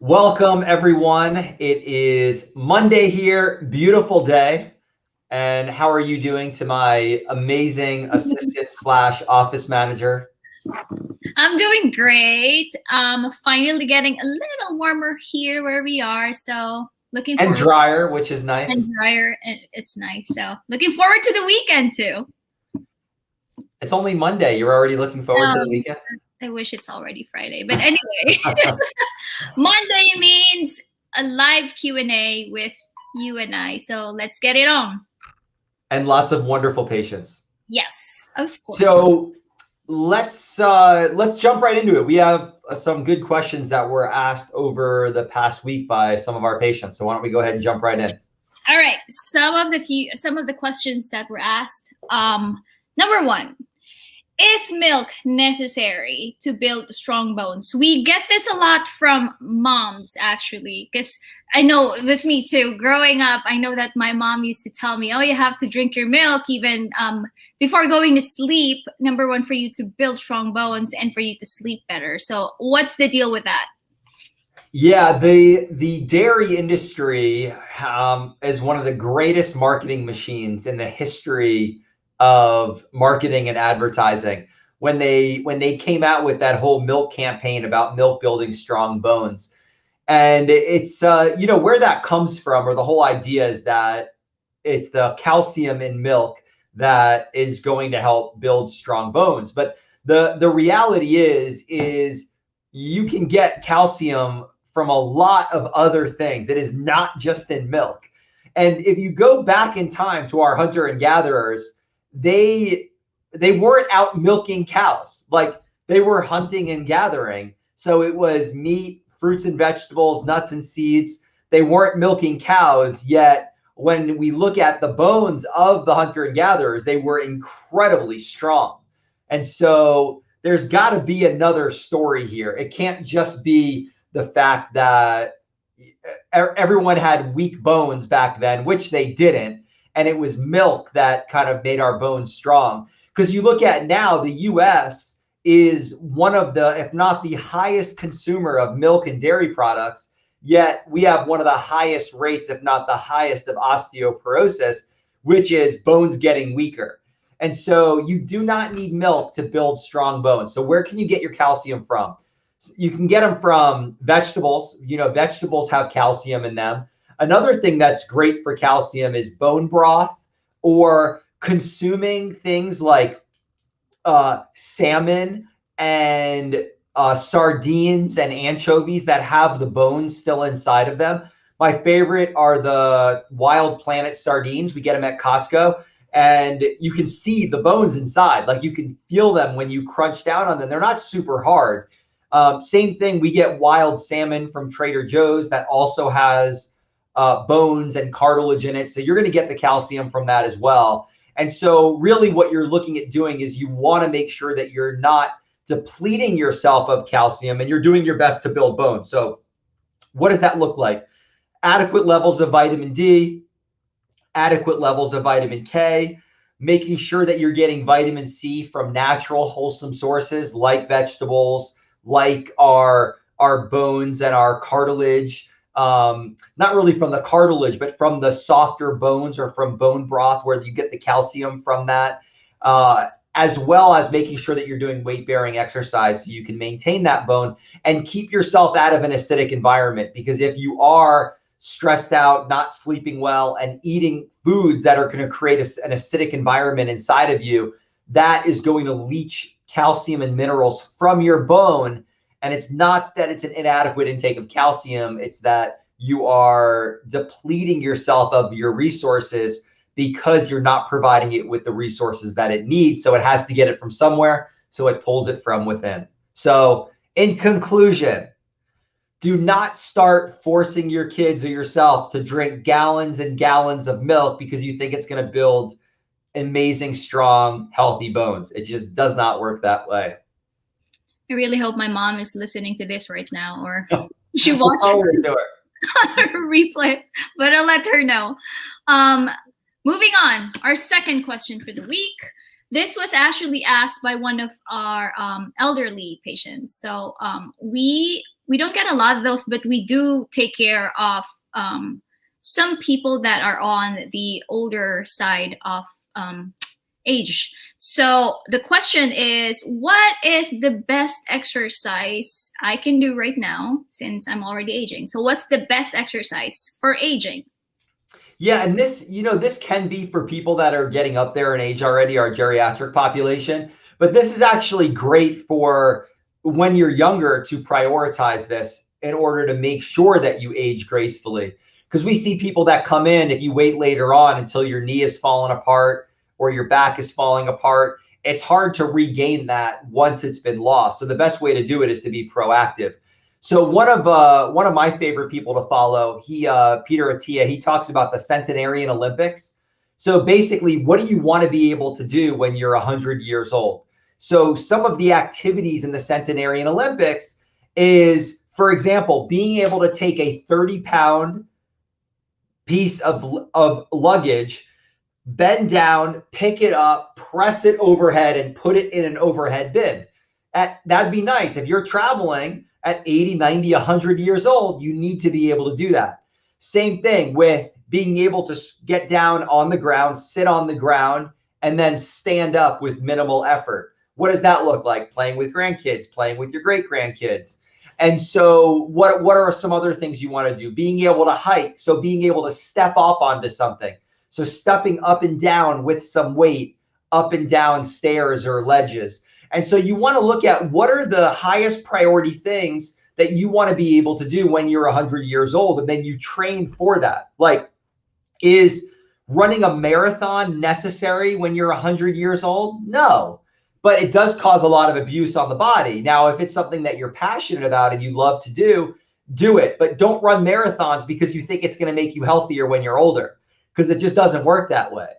Welcome, everyone. It is Monday here, beautiful day. And how are you doing to my amazing assistant slash office manager? I'm doing great. Finally getting a little warmer here where we are. So looking And forward. drier, which is nice. And drier. It's nice. So looking forward to the weekend too. It's only Monday. You're already looking forward to the weekend? I wish it's already Friday. But anyway, Monday means a live Q&A with you and I. So let's get it on. And lots of wonderful patients. Yes, of course. So let's jump right into it. We have some good questions that were asked over the past week by some of our patients. So why don't we go ahead and jump right in? All right. Some of the questions that were asked. Number one, is milk necessary to build strong bones? We get this a lot from moms, actually, because I know with me too, growing up, I know that my mom used to tell me, oh, you have to drink your milk even before going to sleep. Number one, for you to build strong bones and for you to sleep better. So what's the deal with that? Yeah, the dairy industry is one of the greatest marketing machines in the history of marketing and advertising. When they came out with that whole milk campaign about milk building strong bones, and it's where that comes from, or the whole idea is that it's the calcium in milk that is going to help build strong bones. But the reality is you can get calcium from a lot of other things. It is not just in milk. And if you go back in time to our hunter and gatherers, they weren't out milking cows. Like, they were hunting and gathering. So it was meat, fruits and vegetables, nuts and seeds. They weren't milking cows, yet when we look at the bones of the hunter and gatherers, they were incredibly strong. And so there's got to be another story here. It can't just be the fact that everyone had weak bones back then, which they didn't. And it was milk that kind of made our bones strong. Because you look at now, the US is one of the, if not the highest consumer of milk and dairy products, yet we have one of the highest rates, if not the highest, of osteoporosis, which is bones getting weaker. And so you do not need milk to build strong bones. So where can you get your calcium from? You can get them from vegetables. Vegetables have calcium in them. Another thing that's great for calcium is bone broth, or consuming things like salmon and sardines and anchovies that have the bones still inside of them. My favorite are the Wild Planet sardines. We get them at Costco, and you can see the bones inside. Like, you can feel them when you crunch down on them. They're not super hard. Same thing, we get wild salmon from Trader Joe's that also has bones and cartilage in it. So you're going to get the calcium from that as well. And so really what you're looking at doing is you want to make sure that you're not depleting yourself of calcium, and you're doing your best to build bones. So what does that look like? Adequate levels of vitamin D, adequate levels of vitamin K, making sure that you're getting vitamin C from natural, wholesome sources like vegetables, like our bones and our cartilage. Not really from the cartilage, but from the softer bones, or from bone broth, where you get the calcium from that, as well as making sure that you're doing weight-bearing exercise so you can maintain that bone and keep yourself out of an acidic environment. Because if you are stressed out, not sleeping well, and eating foods that are going to create an acidic environment inside of you, that is going to leach calcium and minerals from your bone. And it's not that it's an inadequate intake of calcium, it's that you are depleting yourself of your resources because you're not providing it with the resources that it needs. So it has to get it from somewhere, so it pulls it from within. So in conclusion, do not start forcing your kids or yourself to drink gallons and gallons of milk because you think it's going to build amazing, strong, healthy bones. It just does not work that way. I really hope my mom is listening to this right now, or she watches replay, but I'll let her know. Moving on, our second question for the week. This was actually asked by one of our elderly patients. So we don't get a lot of those, but we do take care of some people that are on the older side of age. So the question is, what is the best exercise I can do right now since I'm already aging? So what's the best exercise for aging? Yeah, and this, this can be for people that are getting up there in age already, our geriatric population, but this is actually great for when you're younger to prioritize this in order to make sure that you age gracefully. Because we see people that come in, if you wait later on until your knee is falling apart or your back is falling apart, it's hard to regain that once it's been lost. So the best way to do it is to be proactive. So one of my favorite people to follow, Peter Attia, he talks about the Centenarian Olympics. So basically, what do you want to be able to do when you're 100 years old? So some of the activities in the Centenarian Olympics is, for example, being able to take a 30-pound piece of luggage, bend down, pick it up, press it overhead, and put it in an overhead bin. That'd be nice. If you're traveling at 80, 90, 100 years old, you need to be able to do that. Same thing with being able to get down on the ground, sit on the ground, and then stand up with minimal effort. What does that look like? Playing with grandkids, playing with your great grandkids. And so what are some other things you want to do? Being able to hike. So being able to step up onto something. So stepping up and down with some weight, up and down stairs or ledges. And so you want to look at what are the highest priority things that you want to be able to do when you're 100 years old, and then you train for that. Like, is running a marathon necessary when you're 100 years old? No, but it does cause a lot of abuse on the body. Now, if it's something that you're passionate about and you love to do it, but don't run marathons because you think it's going to make you healthier when you're older, because it just doesn't work that way.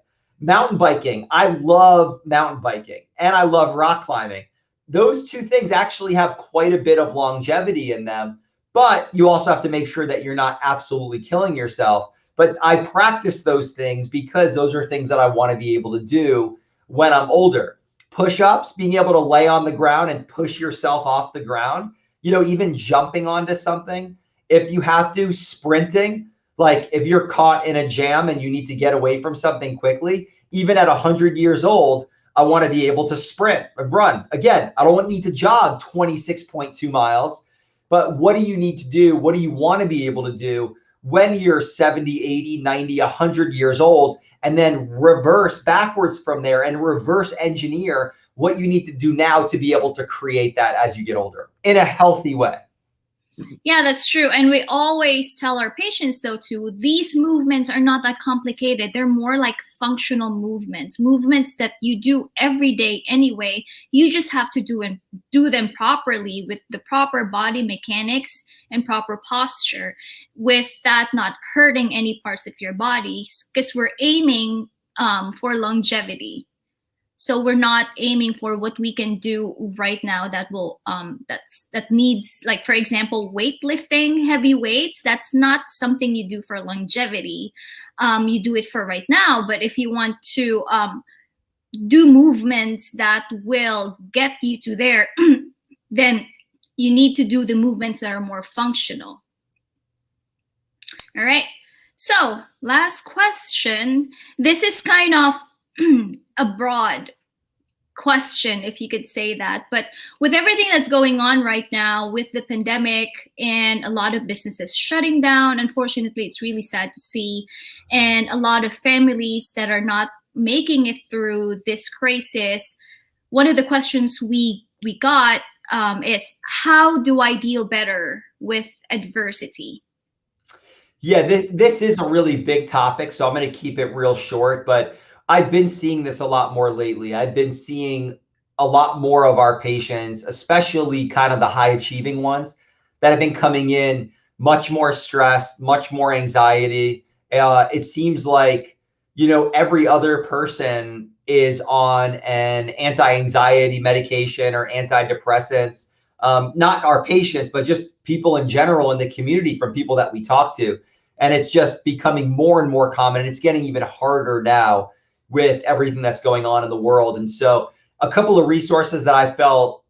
Mountain biking. I love mountain biking and I love rock climbing. Those two things actually have quite a bit of longevity in them, but you also have to make sure that you're not absolutely killing yourself. But I practice those things because those are things that I want to be able to do when I'm older. Push-ups, being able to lay on the ground and push yourself off the ground, even jumping onto something. If you have to, sprinting. Like if you're caught in a jam and you need to get away from something quickly, even at 100 years old, I want to be able to sprint and run. Again, I don't need to jog 26.2 miles, but what do you need to do? What do you want to be able to do when you're 70, 80, 90, 100 years old, and then reverse backwards from there and reverse engineer what you need to do now to be able to create that as you get older in a healthy way. Yeah, that's true. And we always tell our patients, though, too, these movements are not that complicated. They're more like functional movements that you do every day anyway. You just have to do them properly with the proper body mechanics and proper posture, with that not hurting any parts of your body, because we're aiming for longevity. So we're not aiming for what we can do right now that will that needs, like, for example, weightlifting, heavy weights. That's not something you do for longevity. You do it for right now. But if you want to do movements that will get you to there, then you need to do the movements that are more functional. All right. So last question. This is kind of a broad question, if you could say that. But with everything that's going on right now with the pandemic and a lot of businesses shutting down, unfortunately, it's really sad to see. And a lot of families that are not making it through this crisis. One of the questions we got is, how do I deal better with adversity? Yeah, this is a really big topic, so I'm going to keep it real short, but I've been seeing this a lot more lately. I've been seeing a lot more of our patients, especially kind of the high achieving ones, that have been coming in much more stressed, much more anxiety. It seems like, every other person is on an anti-anxiety medication or antidepressants. Not our patients, but just people in general in the community, from people that we talk to. And it's just becoming more and more common. And it's getting even harder now with everything that's going on in the world. And so a couple of resources that I feel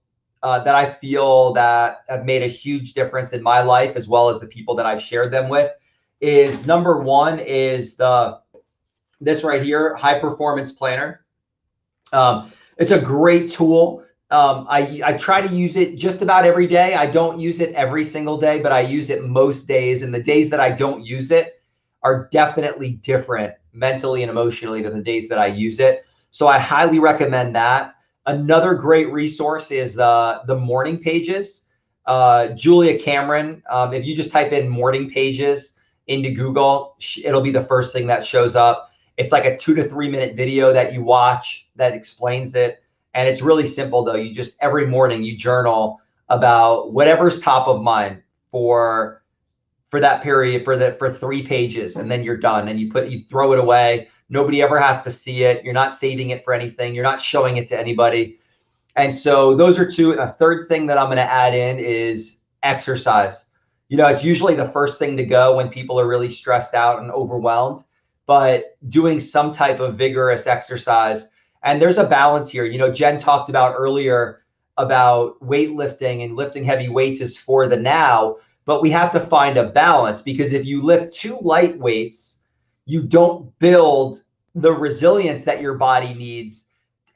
that have made a huge difference in my life, as well as the people that I've shared them with, is number one is this right here, High Performance Planner. It's a great tool. I try to use it just about every day. I don't use it every single day, but I use it most days. And the days that I don't use it are definitely different mentally and emotionally than the days that I use it. So I highly recommend that. Another great resource is the morning pages. Julia Cameron, if you just type in morning pages into Google, it'll be the first thing that shows up. It's like a 2 to 3 minute video that you watch that explains it. And it's really simple though. You just, every morning you journal about whatever's top of mind for that period, for 3 pages, and then you're done, and you throw it away. Nobody ever has to see it. You're not saving it for anything. You're not showing it to anybody. And so those are two. And a third thing that I'm going to add in is exercise. You know, it's usually the first thing to go when people are really stressed out and overwhelmed, but doing some type of vigorous exercise. And there's a balance here. You know, Jen talked about earlier about weightlifting, and lifting heavy weights is for the now, but we have to find a balance, because if you lift too light weights, you don't build the resilience that your body needs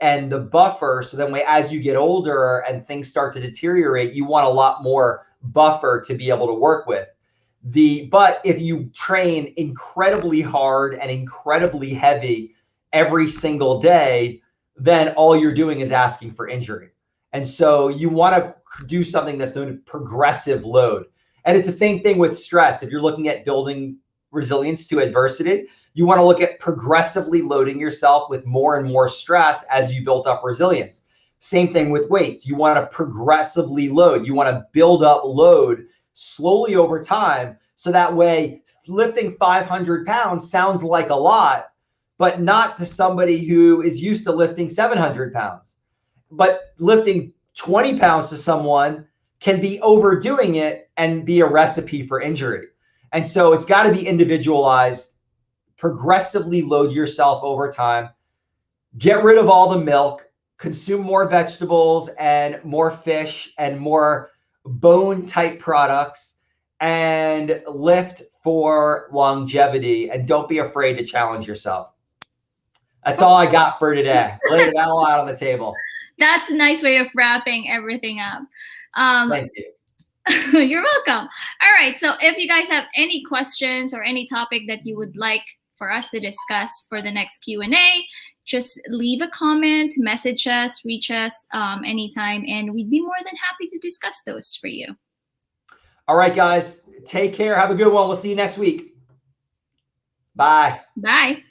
and the buffer. So then as you get older and things start to deteriorate, you want a lot more buffer to be able to work with. But if you train incredibly hard and incredibly heavy every single day, then all you're doing is asking for injury. And so you want to do something that's known as progressive load. And it's the same thing with stress. If you're looking at building resilience to adversity, you want to look at progressively loading yourself with more and more stress as you build up resilience. Same thing with weights. You want to progressively load. You want to build up load slowly over time. So that way, lifting 500 pounds sounds like a lot, but not to somebody who is used to lifting 700 pounds. But lifting 20 pounds to someone can be overdoing it and be a recipe for injury. And so it's got to be individualized. Progressively load yourself over time. Get rid of all the milk. Consume more vegetables and more fish and more bone type products, and lift for longevity. And don't be afraid to challenge yourself. That's all I got for today. Laid it all out on the table. That's a nice way of wrapping everything up. Thank you. You're welcome. All right. So if you guys have any questions or any topic that you would like for us to discuss for the next Q&A, just leave a comment, message us, reach us anytime, and we'd be more than happy to discuss those for you. All right, guys. Take care. Have a good one. We'll see you next week. Bye. Bye.